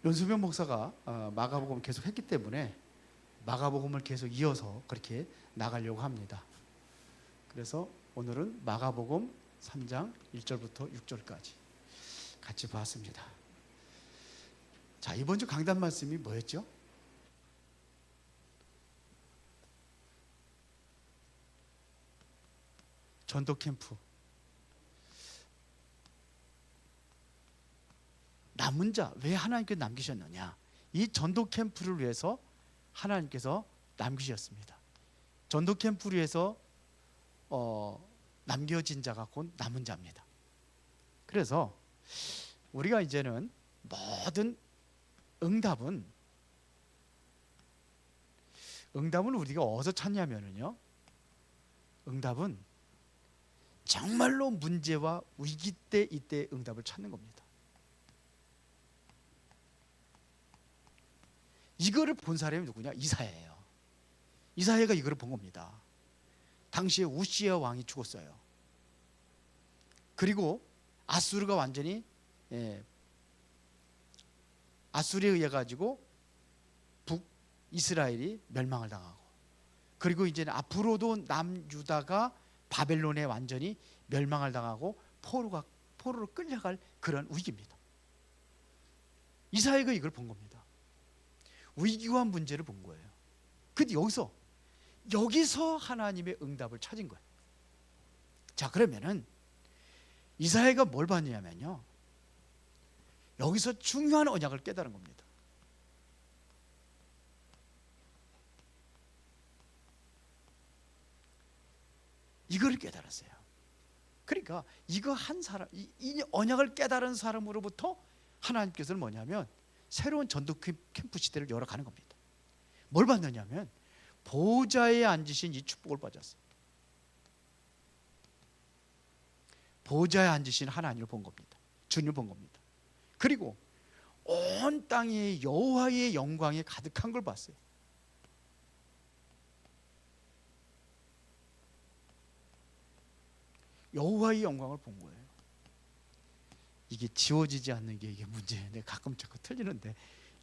윤수명 목사가 마가복음을 계속 했기 때문에 마가복음을 계속 이어서 그렇게 나가려고 합니다. 그래서 오늘은 마가복음 3장 1절부터 6절까지 같이 보았습니다. 자, 이번 주 강단 말씀이 뭐였죠? 전도 캠프. 남은 자, 왜 하나님께 남기셨느냐? 이 전도 캠프를 위해서 하나님께서 남기셨습니다. 전도 캠프를 위해서 남겨진 자가 곧 남은 자입니다. 그래서 우리가 이제는 모든 응답은 우리가 어디서 찾냐면요, 응답은 정말로 문제와 위기 때 이때 응답을 찾는 겁니다. 이거를 본 사람이 누구냐? 이사야예요. 이사야가 이거를 본 겁니다. 당시에 우시야 왕이 죽었어요. 그리고 아수르가 완전히 아수르에 의해 가지고 북이스라엘이 멸망을 당하고, 그리고 이제는 앞으로도 남유다가 바벨론에 완전히 멸망을 당하고 포로로 끌려갈 그런 위기입니다. 이사야가 이걸 본 겁니다. 위기와 문제를 본 거예요. 근데 여기서 하나님의 응답을 찾은 거예요. 자, 그러면은 이사야가 뭘 봤냐면요, 여기서 중요한 언약을 깨달은 겁니다. 이거를 깨달았어요. 그러니까 이거 한 사람, 이 언약을 깨달은 사람으로부터 하나님께서는 뭐냐면 새로운 전도 캠프 시대를 열어가는 겁니다. 뭘 받느냐면 보좌에 앉으신 이 축복을 받았어요. 보좌에 앉으신 하나님을 본 겁니다. 주님을 본 겁니다. 그리고 온 땅에 여호와의 영광이 가득한 걸 봤어요. 여호와의 영광을 본 거예요. 이게 지워지지 않는 게 이게 문제예요. 내가 가끔 자꾸 틀리는데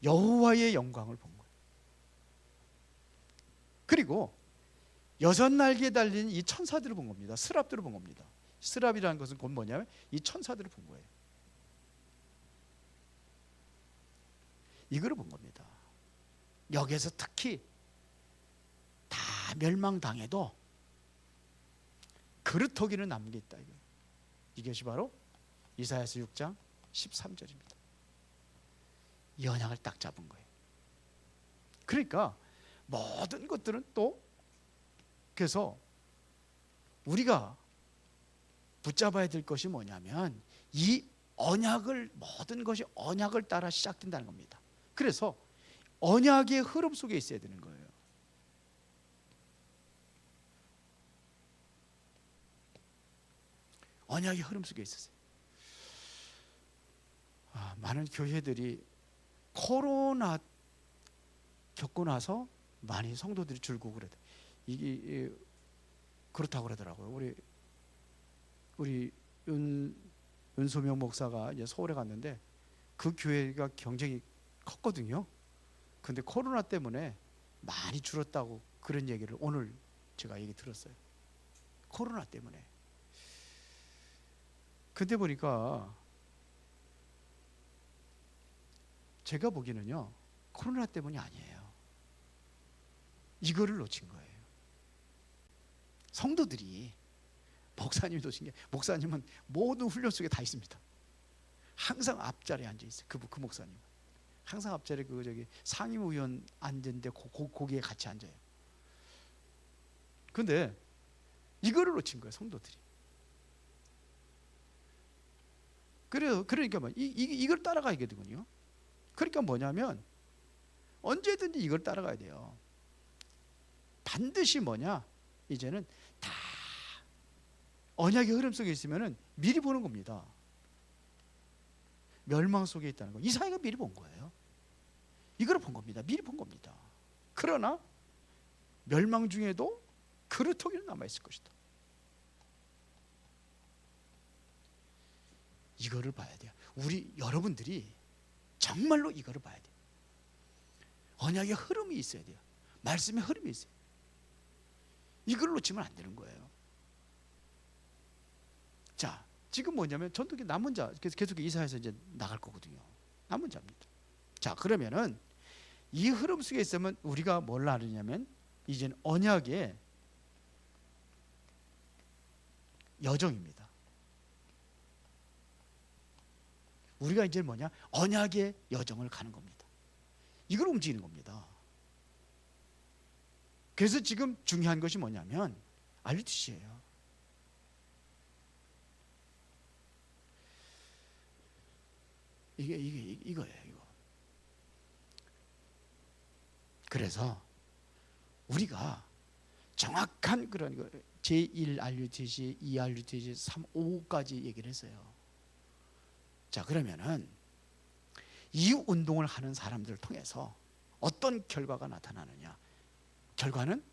여호와의 영광을 본 거예요. 그리고 여섯 날개에 달린 이 천사들을 본 겁니다. 스랍들을 본 겁니다. 스랍이라는 것은 곧 뭐냐면 이 천사들을 본 거예요. 이거를 본 겁니다. 여기에서 특히 다 멸망당해도 그릇터기는 남은 게 있다. 이것이 바로 이사야서 6장 13절입니다. 이 언약을 딱 잡은 거예요. 그러니까 모든 것들은 또, 그래서 우리가 붙잡아야 될 것이 뭐냐면 이 언약을, 모든 것이 언약을 따라 시작된다는 겁니다. 그래서 언약의 흐름 속에 있어야 되는 거예요. 언약의 흐름 속에 있었어요. 많은 교회들이 코로나 겪고 나서 많이 성도들이 줄고 그래요. 이게 그렇다고 그러더라고요. 우리 윤소명 목사가 이제 서울에 갔는데 그 교회가 굉장히 컸거든요. 근데 코로나 때문에 많이 줄었다고 그런 얘기를 오늘 제가 얘기 들었어요. 코로나 때문에. 근데 보니까 제가 보기에는요, 코로나 때문이 아니에요. 이거를 놓친 거예요. 성도들이, 목사님이 놓친 게, 목사님은 모든 훈련 속에 다 있습니다. 항상 앞자리에 앉아 있어요. 그 목사님은 항상 앞자리에 상임의원 앉는데 거기에 같이 앉아요. 근데 이거를 놓친 거예요, 성도들이. 그러니까 이걸 따라가야 되거든요. 그러니까 뭐냐면 언제든지 이걸 따라가야 돼요. 반드시 이제는 다 언약의 흐름 속에 있으면은 미리 보는 겁니다. 멸망 속에 있다는 거. 이사야가 미리 본 거예요. 이걸 본 겁니다. 미리 본 겁니다. 그러나 멸망 중에도 그릇터기는 남아 있을 것이다. 이거를 봐야 돼요. 여러분들이 정말로 이거를 봐야 돼요. 언약의 흐름이 있어야 돼요. 말씀의 흐름이 있어요. 이걸 놓치면 안 되는 거예요. 자, 지금 뭐냐면 전독이 남은 자, 계속 이사야서 이제 나갈 거거든요. 남은 자입니다. 자, 그러면은 이 흐름 속에 있으면 우리가 뭘 알으냐면 이제는 언약의 여정입니다. 우리가 이제 뭐냐? 언약의 여정을 가는 겁니다. 이걸 움직이는 겁니다. 그래서 지금 중요한 것이 뭐냐면 알루티시예요. 이거예요, 이거. 그래서 우리가 정확한 그런 거 제1 알루티시, 2 알루티시, 3, 5까지 얘기를 했어요. 자, 그러면은 이 운동을 하는 사람들을 통해서 어떤 결과가 나타나느냐? 결과는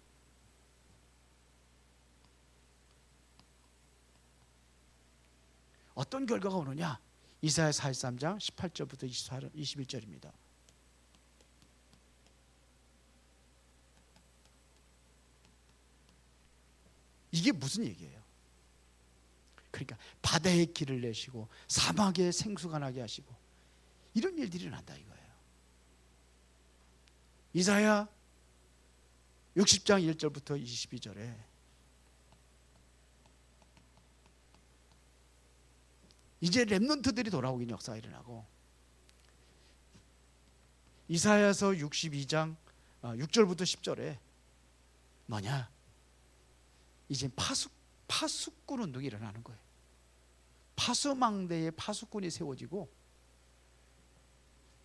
어떤 결과가 오느냐? 이사야 43장 18절부터 21절입니다. 이게 무슨 얘기예요? 그러니까 바다에 길을 내시고 사막에 생수가 나게 하시고 이런 일들이 일어난다 이거예요. 이사야 60장 1절부터 22절에 이제 렘넌트들이 돌아오긴 역사가 일어나고, 이사야서 62장 6절부터 10절에 뭐냐? 이제 파수꾼 운동이 일어나는 거예요. 파수망대에 파수꾼이 세워지고,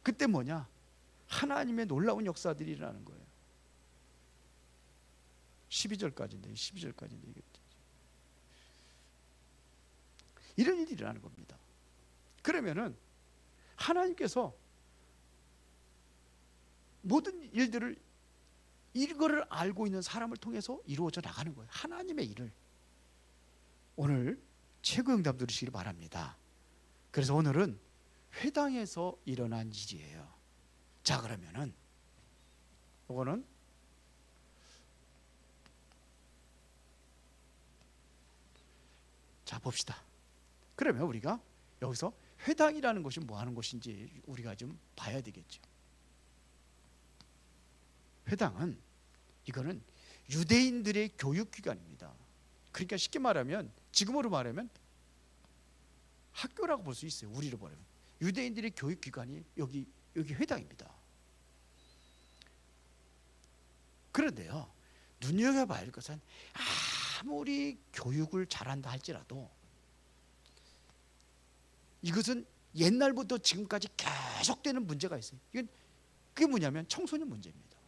그때 뭐냐? 하나님의 놀라운 역사들이 일어나는 거예요. 12절까지인데 이런 일이 일어나는 겁니다. 그러면은 하나님께서 모든 일들을 이거를 알고 있는 사람을 통해서 이루어져 나가는 거예요. 하나님의 일을. 오늘 최고 응답 들으시길 바랍니다. 그래서 오늘은 회당에서 일어난 일이에요. 자, 그러면은 이거는 자 봅시다. 그러면 우리가 여기서 회당이라는 것이 뭐 하는 것인지 우리가 좀 봐야 되겠죠. 회당은 이거는 유대인들의 교육기관입니다. 그러니까 쉽게 말하면, 지금으로 말하면 학교라고 볼 수 있어요. 우리로 말하면 유대인들의 교육기관이 여기 회당입니다. 그런데요, 눈여겨봐야 할 것은 아무리 교육을 잘한다 할지라도 이것은 옛날부터 지금까지 계속되는 문제가 있어요. 그게 뭐냐면 청소년 문제입니다.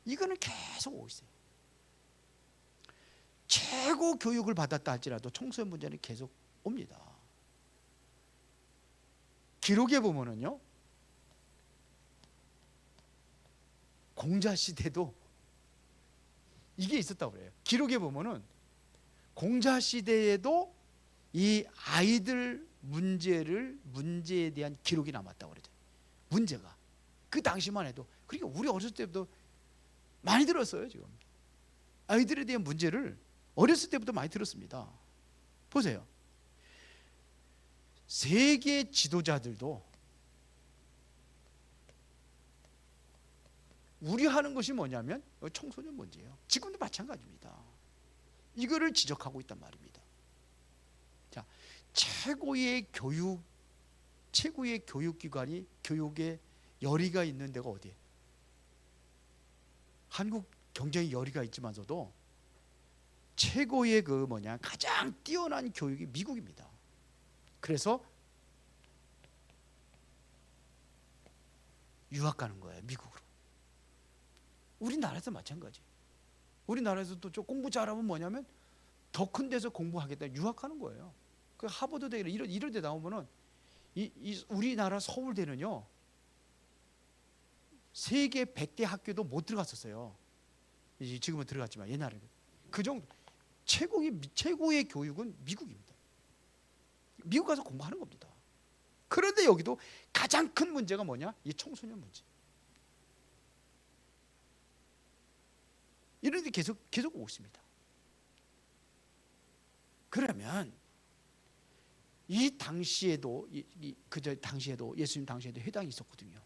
이거는 계속 오고 있어요. 최고 교육을 받았다 할지라도 청소년 문제는 계속 옵니다. 기록에 보면은요, 공자 시대도 이게 있었다고 그래요. 기록에 보면은 공자 시대에도 이 아이들 문제에 대한 기록이 남았다고 그러죠. 문제가 그 당시만 해도, 그러니까 우리 어렸을 때부터 많이 들었어요. 지금 아이들에 대한 문제를 어렸을 때부터 많이 들었습니다. 보세요. 세계 지도자들도 우려하는 것이 뭐냐면 청소년 문제예요. 지금도 마찬가지입니다. 이거를 지적하고 있단 말입니다. 자, 최고의 교육기관이, 교육의 열의가 있는 데가 어디예요? 한국 경쟁의 열의가 있지만서도 최고의 가장 뛰어난 교육이 미국입니다. 그래서 유학 가는 거예요, 미국으로. 우리나라에서 마찬가지. 우리나라에서도 좀 공부 잘하면 뭐냐면 더 큰 데서 공부하겠다, 유학하는 거예요. 그 하버드대 이런 데 나오면은 이 우리나라 서울대는요, 세계 100대 학교도 못 들어갔었어요. 지금은 들어갔지만 옛날에는 그 정도 최고의 교육은 미국입니다. 미국 가서 공부하는 겁니다. 그런데 여기도 가장 큰 문제가 뭐냐? 이 청소년 문제. 이런 게 계속 오고 있습니다. 그러면 이 당시에도 당시에도 예수님 당시에도 회당이 있었거든요.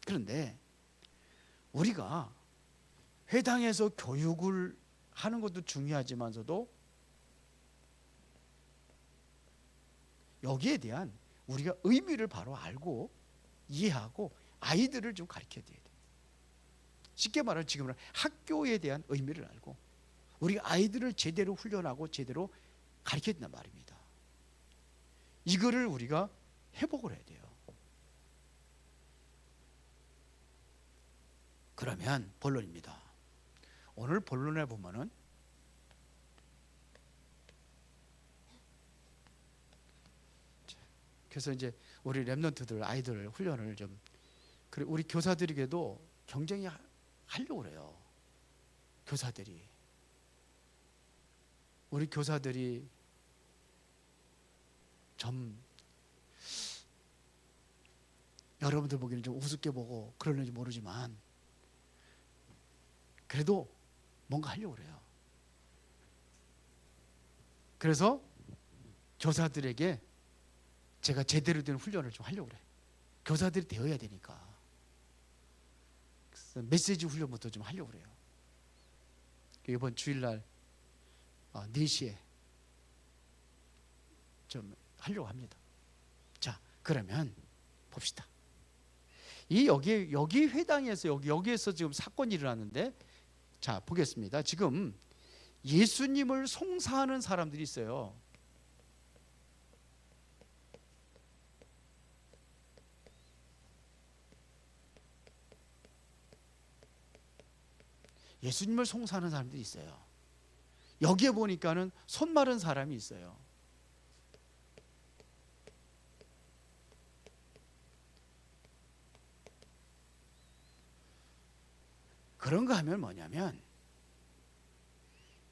그런데 우리가 회당에서 교육을 하는 것도 중요하지만서도 여기에 대한 우리가 의미를 바로 알고 이해하고 아이들을 좀 가르쳐야 돼요. 쉽게 말하면 지금은 학교에 대한 의미를 알고 우리 아이들을 제대로 훈련하고 제대로 가르쳐야 된단 말입니다. 이거를 우리가 회복을 해야 돼요. 그러면 본론입니다. 오늘 본론에 보면은 그래서 이제 우리 랩런트들 아이들 훈련을 좀 그리고 우리 교사들에게도 경쟁이 하려고 그래요. 교사들이 우리 교사들이 좀 여러분들 보기에는 좀 우습게 보고 그러는지 모르지만 그래도 뭔가 하려고 그래요. 그래서 교사들에게 제가 제대로 된 훈련을 좀 하려고 그래요. 교사들이 되어야 되니까. 그래서 메시지 훈련부터 좀 하려고 그래요. 이번 주일날 4시에 좀 하려고 합니다. 자, 그러면 봅시다. 여기 회당에서 여기에서 지금 사건이 일어났는데, 자 보겠습니다. 지금 예수님을 송사하는 사람들이 있어요. 예수님을 송사하는 사람들이 있어요. 여기에 보니까는 손 마른 사람이 있어요. 그런 거 하면 뭐냐면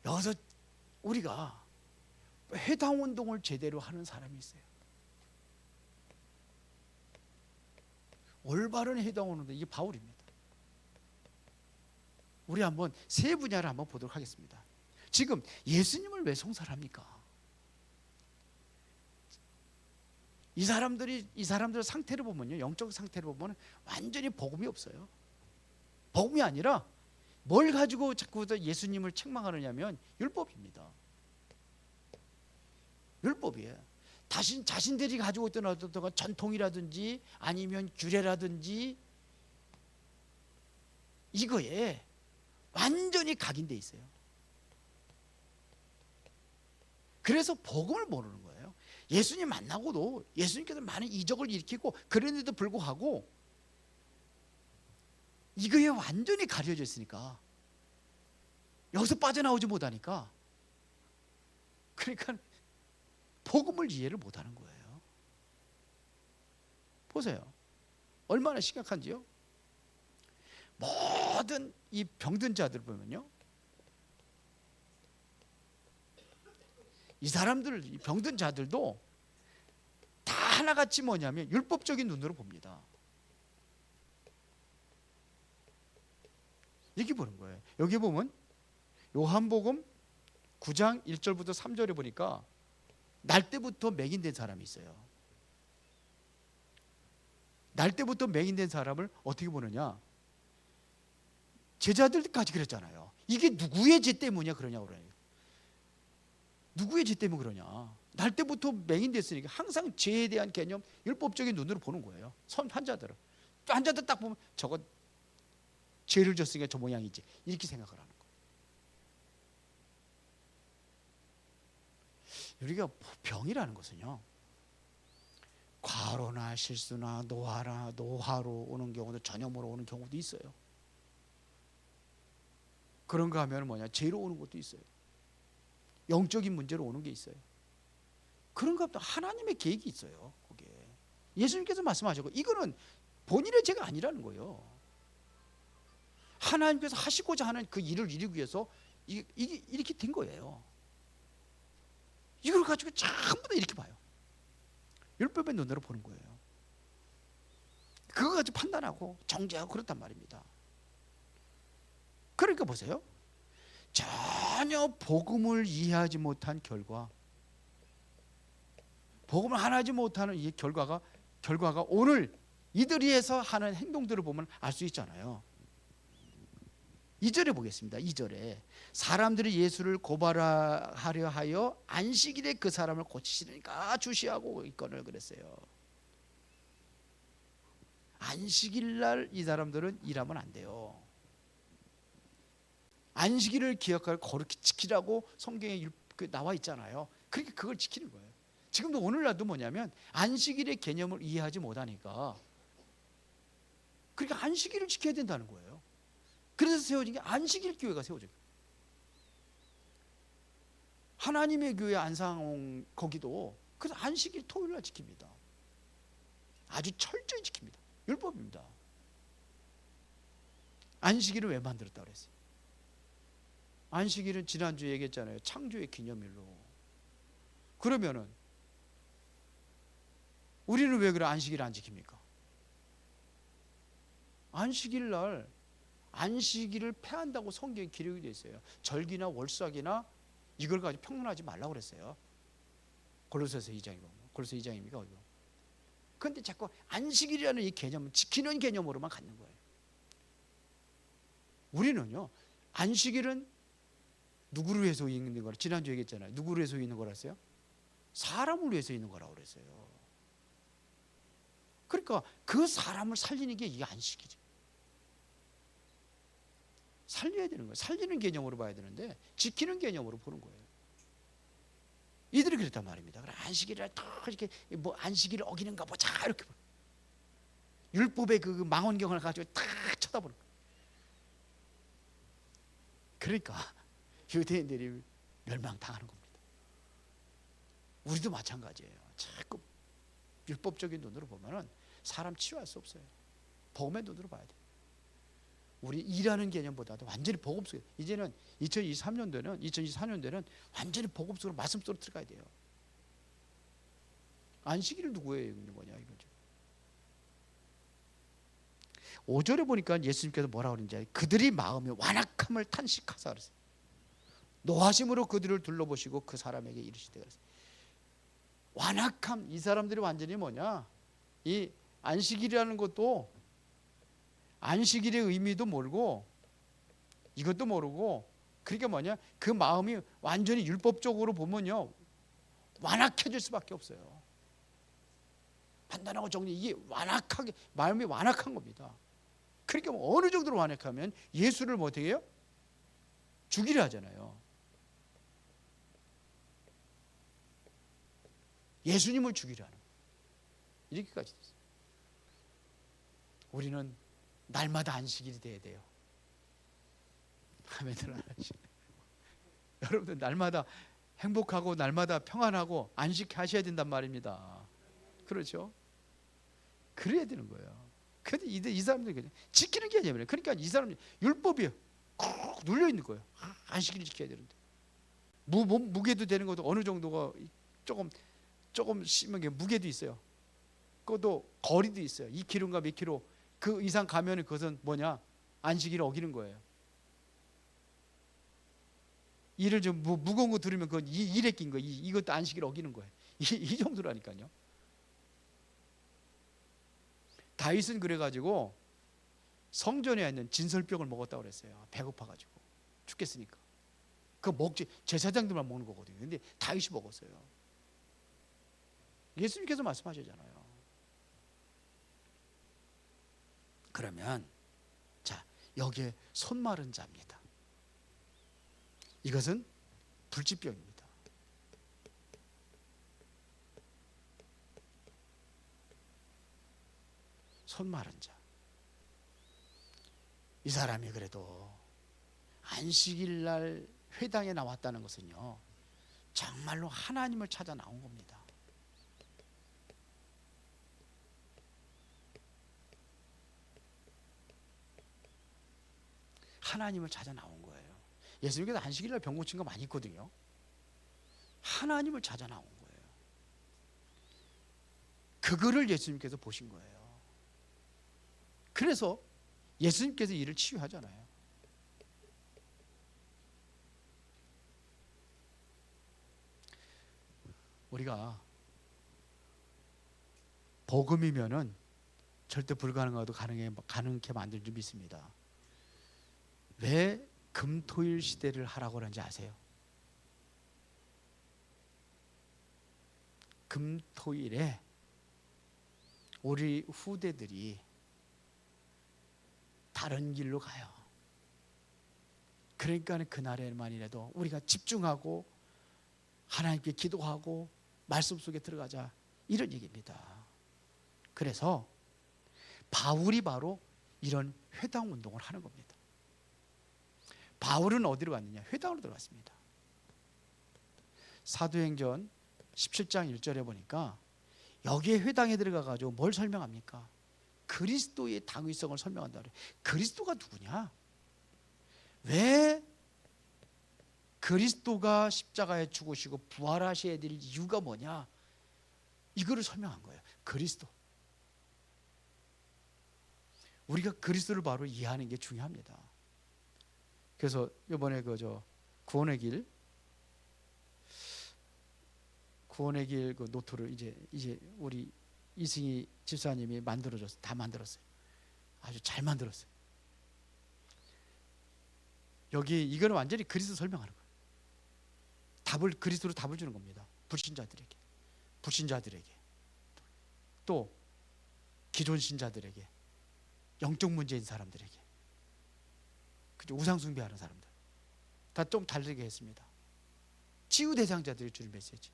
여기서 우리가 회당 운동을 제대로 하는 사람이 있어요. 올바른 회당 운동, 이게 바울입니다. 우리 한번 세 분야를 한번 보도록 하겠습니다. 지금 예수님을 왜 송사를 합니까? 이 사람들 상태를 보면요, 영적 상태를 보면 완전히 복음이 없어요. 복음이 아니라 뭘 가지고 자꾸 예수님을 책망하느냐면 율법입니다. 율법이에요. 자신들이 가지고 있던 어떤 전통이라든지 아니면 규례라든지 이거에 완전히 각인돼 있어요. 그래서 복음을 모르는 거예요. 예수님 만나고도 예수님께서 많은 이적을 일으키고 그런데도 불구하고 이거에 완전히 가려져 있으니까 여기서 빠져나오지 못하니까, 그러니까 복음을 이해를 못하는 거예요. 보세요, 얼마나 심각한지요. 모든 이 병든 자들 보면요, 이 사람들, 이 병든 자들도 다 하나같이 뭐냐면 율법적인 눈으로 봅니다. 이렇게 보는 거예요. 여기 보면 요한복음 9장 1절부터 3절에 보니까 날 때부터 맹인된 사람이 있어요. 날 때부터 맹인된 사람을 어떻게 보느냐, 제자들까지 그랬잖아요. 이게 누구의 죄 때문이냐 그러냐고 그래요. 누구의 죄 때문에 그러냐. 날 때부터 맹인됐으니까 항상 죄에 대한 개념, 율법적인 눈으로 보는 거예요. 환자들은. 또 환자들 딱 보면 저거 죄를 졌으니까 저 모양이지, 이렇게 생각을 하는 거예요. 우리가 병이라는 것은요, 과로나 실수나 노화로 오는 경우도, 전염으로 오는 경우도 있어요. 그런 거 하면 뭐냐, 죄로 오는 것도 있어요. 영적인 문제로 오는 게 있어요. 그런 것도 하나님의 계획이 있어요. 거기에 예수님께서 말씀하셨고, 이거는 본인의 죄가 아니라는 거예요. 하나님께서 하시고자 하는 그 일을 이루기 위해서 이게 이렇게 된 거예요. 이걸 가지고 전부 다 이렇게 봐요. 율법의 눈으로 보는 거예요. 그거 가지고 판단하고 정죄하고 그렇단 말입니다. 그러니까 보세요. 전혀 복음을 이해하지 못한 결과, 복음을 하나하지 못하는 이 결과가 오늘 이들이 해서 하는 행동들을 보면 알 수 있잖아요. 2절에 보겠습니다. 2절에 사람들이 예수를 고발하려 하여 안식일에 그 사람을 고치시니까 주시하고 있거늘 그랬어요. 안식일 날 이 사람들은 일하면 안 돼요. 안식일을 기억하고 거룩히 지키라고 성경에 나와 있잖아요. 그러니까 그걸 지키는 거예요. 지금도 오늘날도 뭐냐면 안식일의 개념을 이해하지 못하니까, 그러니까 안식일을 지켜야 된다는 거예요. 그래서 세워진 게 안식일 교회가 세워져요. 하나님의 교회 안상 거기도 그래서 안식일 토요일 날 지킵니다. 아주 철저히 지킵니다. 율법입니다. 안식일을 왜 만들었다고 그랬어요? 안식일은 지난주에 얘기했잖아요. 창조의 기념일로. 그러면은 우리는 왜 그래 안식일을 안 지킵니까? 안식일 날 안식일을 폐한다고 성경에 기록이 되어 있어요. 절기나 월삭이나 이걸 가지고 평론하지 말라고 그랬어요. 골로새서 2장이고. 골로새 2장입니까? 그런데 자꾸 안식일이라는 이 개념은 지키는 개념으로만 갖는 거예요. 우리는요, 안식일은 누구를 위해서 있는 거라? 지난주에 얘기했잖아요. 누구를 위해서 있는 거라 했어요? 사람을 위해서 있는 거라고 그랬어요. 그러니까 그 사람을 살리는 게 이게 안식이죠. 살려야 되는 거예요. 살리는 개념으로 봐야 되는데 지키는 개념으로 보는 거예요. 이들이 그랬단 말입니다. 그래 안식일을 딱 이렇게 뭐 안식일을 어기는가 보자 이렇게 보는. 율법의 그 망원경을 가지고 딱 쳐다보는 거예요. 그러니까 유대인들이 멸망당하는 겁니다. 우리도 마찬가지예요. 자꾸 율법적인 눈으로 보면은 사람 치유할 수 없어요. 복음의 눈으로 봐야 돼요. 우리 일하는 개념보다도 완전히 복음 속에, 이제는 2024년도는 완전히 복음 속으로 말씀 속으로 들어가야 돼요. 안식일을 누구에 있는 거냐 이거죠. 5절에 보니까 예수님께서 뭐라고 그러는지, 그들이 마음이 완악함을 탄식하사 그랬어요. 노하심으로 그들을 둘러보시고 그 사람에게 이르시되 그랬어요. 완악함, 이 사람들이 완전히 뭐냐, 이 안식일이라는 것도 안식일의 의미도 모르고 이것도 모르고, 그러니까 뭐냐, 그 마음이 완전히 율법적으로 보면요 완악해질 수밖에 없어요. 판단하고 정리, 이게 완악하게 마음이 완악한 겁니다. 그러니까 뭐 어느 정도로 완악하면 예수를 뭐 어떻게 해요? 죽이려 하잖아요. 예수님을 죽이려 하는, 이렇게까지 됐어요. 우리는 날마다 안식일이 돼야 돼요. 아멘들 안 하시네. 여러분들 날마다 행복하고 날마다 평안하고 안식하셔야 된단 말입니다. 그렇죠? 그래야 되는 거예요. 근데 이 사람들이 그냥 지키는 게 아니에요. 그러니까 이 사람이 율법이에요. 꾹 눌려 있는 거예요. 안식일을 지켜야 되는데 무게도 되는 것도 어느 정도가 조금 심한 게 무게도 있어요. 그것도 거리도 있어요. 2km인가 몇 킬로 그 이상 가면은 그것은 뭐냐, 안식일을 어기는 거예요. 일을 좀 무거운 거 들으면 그건 일에 낀 거예요. 이것도 안식일을 어기는 거예요. 이 정도라니까요. 다윗은 그래가지고 성전에 있는 진설병을 먹었다고 그랬어요. 배고파가지고 죽겠으니까. 그거 먹지, 제사장들만 먹는 거거든요. 근데 다윗이 먹었어요. 예수님께서 말씀하셨잖아요. 그러면 자, 여기에 손 마른 자입니다. 이것은 불치병입니다. 손 마른 자. 이 사람이 그래도 안식일 날 회당에 나왔다는 것은요, 정말로 하나님을 찾아 나온 겁니다. 하나님을 찾아 나온 거예요. 예수님께서 안식일 날 병 고친 거 많이 있거든요. 하나님을 찾아 나온 거예요. 그거를 예수님께서 보신 거예요. 그래서 예수님께서 이를 치유하잖아요. 우리가 복음이면은 절대 불가능하도 가능케 만들 줄 믿습니다. 왜 금토일 시대를 하라고 하는지 아세요? 금토일에 우리 후대들이 다른 길로 가요. 그러니까 그날에만이라도 우리가 집중하고 하나님께 기도하고 말씀 속에 들어가자, 이런 얘기입니다. 그래서 바울이 바로 이런 회당 운동을 하는 겁니다. 바울은 어디로 갔느냐? 회당으로 들어갔습니다. 사도행전 17장 1절에 보니까 여기에 회당에 들어가가지고 뭘 설명합니까? 그리스도의 당위성을 설명한다 그래요. 그리스도가 누구냐? 왜 그리스도가 십자가에 죽으시고 부활하셔야 될 이유가 뭐냐? 이거를 설명한 거예요. 그리스도. 우리가 그리스도를 바로 이해하는 게 중요합니다. 그래서 이번에 구원의 길 그 노트를 이제 우리 이승희 집사님이 다 만들었어요. 아주 잘 만들었어요. 여기 이거는 완전히 그리스도 설명하는 거예요. 그리스도로 답을 주는 겁니다. 불신자들에게 또 기존 신자들에게, 영적 문제인 사람들에게, 우상 숭배하는 사람들 다 좀 다르게 했습니다. 치유 대상자들이 주는 메시지,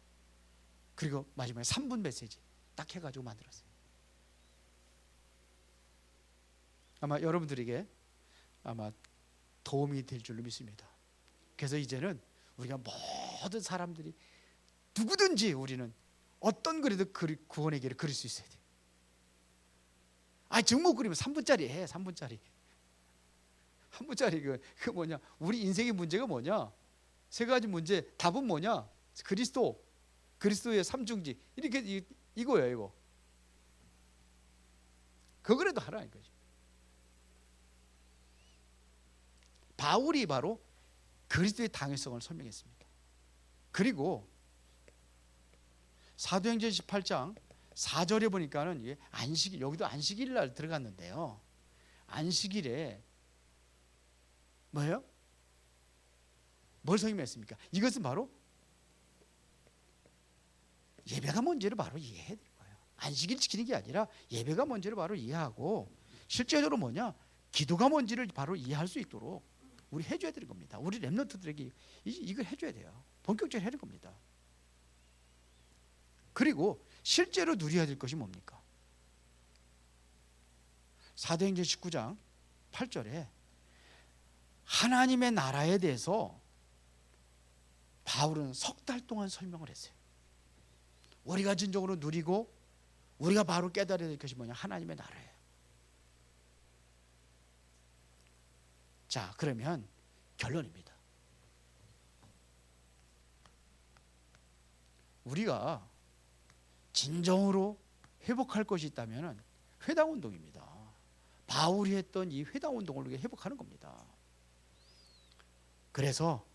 그리고 마지막에 3분 메시지 딱 해가지고 만들었어요. 아마 여러분들에게 도움이 될 줄로 믿습니다. 그래서 이제는 우리가 모든 사람들이 누구든지 우리는 어떤 글에도 구원의 길을 그릴 수 있어야 돼요. 정못 그리면 3분짜리 해. 3분짜리 그 뭐냐? 우리 인생의 문제가 뭐냐? 세 가지 문제, 답은 뭐냐? 그리스도의 삼중지, 이렇게 이거예요. 이거 그거라도 하라는 거죠. 바울이 바로 그리스도의 당위성을 설명했습니다. 그리고 사도행전 18장 4절에 보니까는 여기도 안식일 날 들어갔는데요. 안식일에 뭐예요? 뭘 설명했습니까? 이것은 바로 예배가 뭔지를 바로 이해해야 될 거예요. 안식일 지키는 게 아니라 예배가 뭔지를 바로 이해하고, 실제적으로 뭐냐? 기도가 뭔지를 바로 이해할 수 있도록 우리 해줘야 되는 겁니다. 우리 렘넌트들에게 이걸 해줘야 돼요. 본격적으로 해야 될 겁니다. 그리고 실제로 누려야 될 것이 뭡니까? 사도행전 19장 8절에 하나님의 나라에 대해서 바울은 석 달 동안 설명을 했어요. 우리가 진정으로 누리고 우리가 바로 깨달아야 될 것이 뭐냐? 하나님의 나라예요. 자, 그러면 결론입니다. 우리가 진정으로 회복할 것이 있다면 회당 운동입니다. 바울이 했던 이 회당 운동을 우리가 회복하는 겁니다. 그래서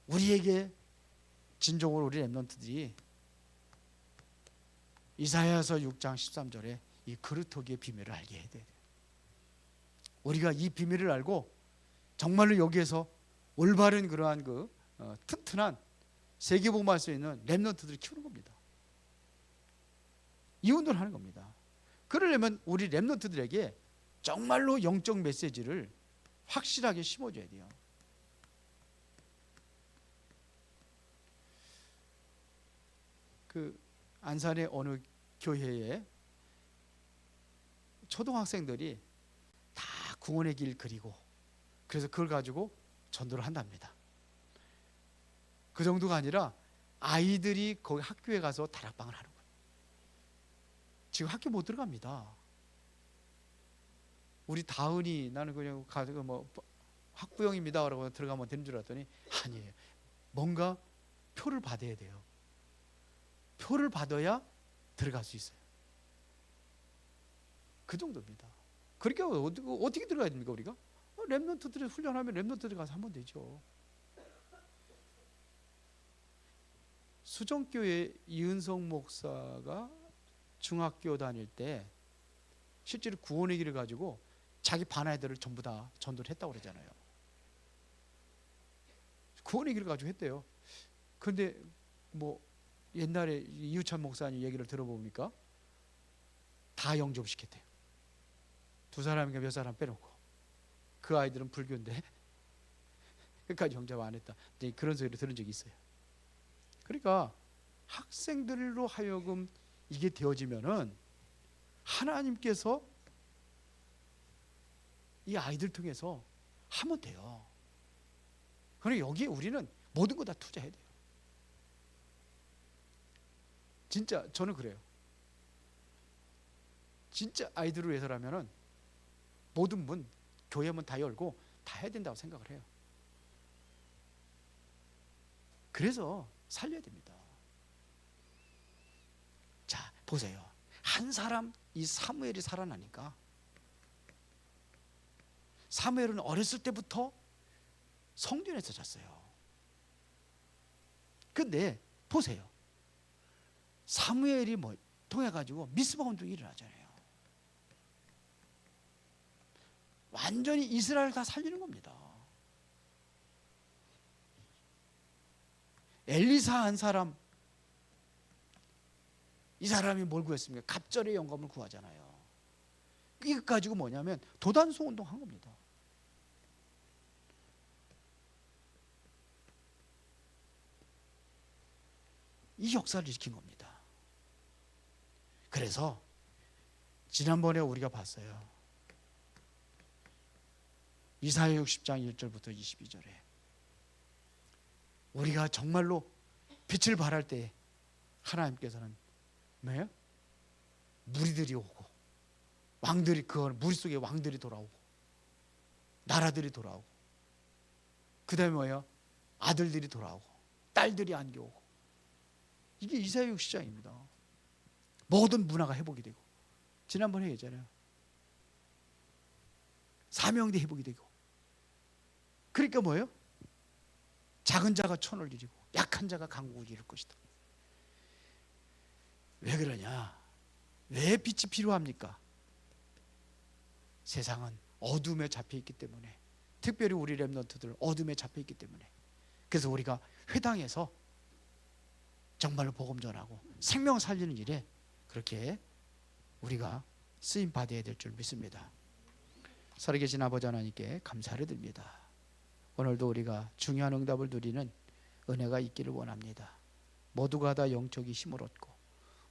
우리에게 진정으로 우리 렘넌트들이 이사야서 6장 13절에 이 그루터기의 비밀을 알게 해야 돼요. 우리가 이 비밀을 알고 정말로 여기에서 올바른 그러한 튼튼한 세계복음할 수 있는 렘넌트들을 키우는 겁니다. 이 운동을 하는 겁니다. 그러려면 우리 렘넌트들에게 정말로 영적 메시지를 확실하게 심어줘야 돼요. 안산의 어느 교회에 초등학생들이 다 구원의 길 그리고, 그래서 그걸 가지고 전도를 한답니다. 그 정도가 아니라 아이들이 거기 학교에 가서 다락방을 하는 거예요. 지금 학교 못 들어갑니다. 우리 다은이 나는 그냥 가지고 학부형입니다 라고 들어가면 되는 줄 알았더니 아니에요. 뭔가 표를 받아야 돼요. 표를 받아야 들어갈 수 있어요. 그 정도입니다. 그러니까 어떻게 들어가야 됩니까 우리가? 렘넌트들이 훈련하면 렘넌트들 가서 하면 되죠. 수정교회 이은성 목사가 중학교 다닐 때 실제로 구원의 길을 가지고 자기 반 아이들을 전부 다 전도를 했다고 그러잖아요. 구원의 길을 가지고 했대요. 그런데 뭐 옛날에 이우찬 목사님 얘기를 들어보니까 다 영접시켰대요. 두 사람인가 몇 사람 빼놓고. 그 아이들은 불교인데 끝까지 영접 안 했다. 그런 소리를 들은 적이 있어요. 그러니까 학생들로 하여금 이게 되어지면은 하나님께서 이 아이들 통해서 하면 돼요. 그러니까 여기에 우리는 모든 거 다 투자해야 돼요. 진짜 저는 그래요. 진짜 아이들을 위해서라면은 모든 문, 교회 문 다 열고 다 해야 된다고 생각을 해요. 그래서 살려야 됩니다. 자, 보세요. 한 사람 이 사무엘이 살아나니까 사무엘은 어렸을 때부터 성전에서 잤어요. 근데 보세요. 사무엘이 뭐 통해 가지고 미스바 운동이 일어나잖아요. 완전히 이스라엘 다 살리는 겁니다. 엘리사 한 사람, 이 사람이 뭘 구했습니까? 갑절의 영감을 구하잖아요. 이거 가지고 뭐냐면 도단송 운동한 겁니다. 이 역사를 일으킨 겁니다. 그래서 지난번에 우리가 봤어요. 이사야 60장 1절부터 22절에 우리가 정말로 빛을 발할 때 하나님께서는 뭐예요? 무리들이 오고 왕들이 그 무리 속에 왕들이 돌아오고 나라들이 돌아오고 그 다음에 뭐예요? 아들들이 돌아오고 딸들이 안겨오고 이게 이사야 60장입니다. 모든 문화가 회복이 되고 지난번에 얘기했잖아요. 사명대 회복이 되고 그러니까 뭐예요? 작은 자가 천을 이루고 약한 자가 강국을 이룰 것이다. 왜 그러냐? 왜 빛이 필요합니까? 세상은 어둠에 잡혀있기 때문에 특별히 우리 렘넌트들 어둠에 잡혀있기 때문에 그래서 우리가 회당에서 정말로 복음 전하고 생명 살리는 일에 그렇게 우리가 쓰임 받아야 될 줄 믿습니다. 살아계신 아버지 하나님께 감사를 드립니다. 오늘도 우리가 중요한 응답을 누리는 은혜가 있기를 원합니다. 모두가 다 영적인 힘을 얻고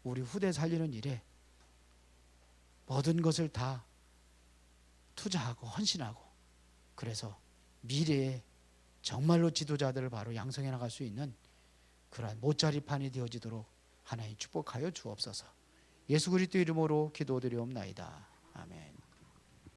우리 후대 살리는 일에 모든 것을 다 투자하고 헌신하고 그래서 미래에 정말로 지도자들을 바로 양성해 나갈 수 있는 그러한 못자리판이 되어지도록 하나님 축복하여 주옵소서. 예수 그리스도 이름으로 기도드리옵나이다. 아멘.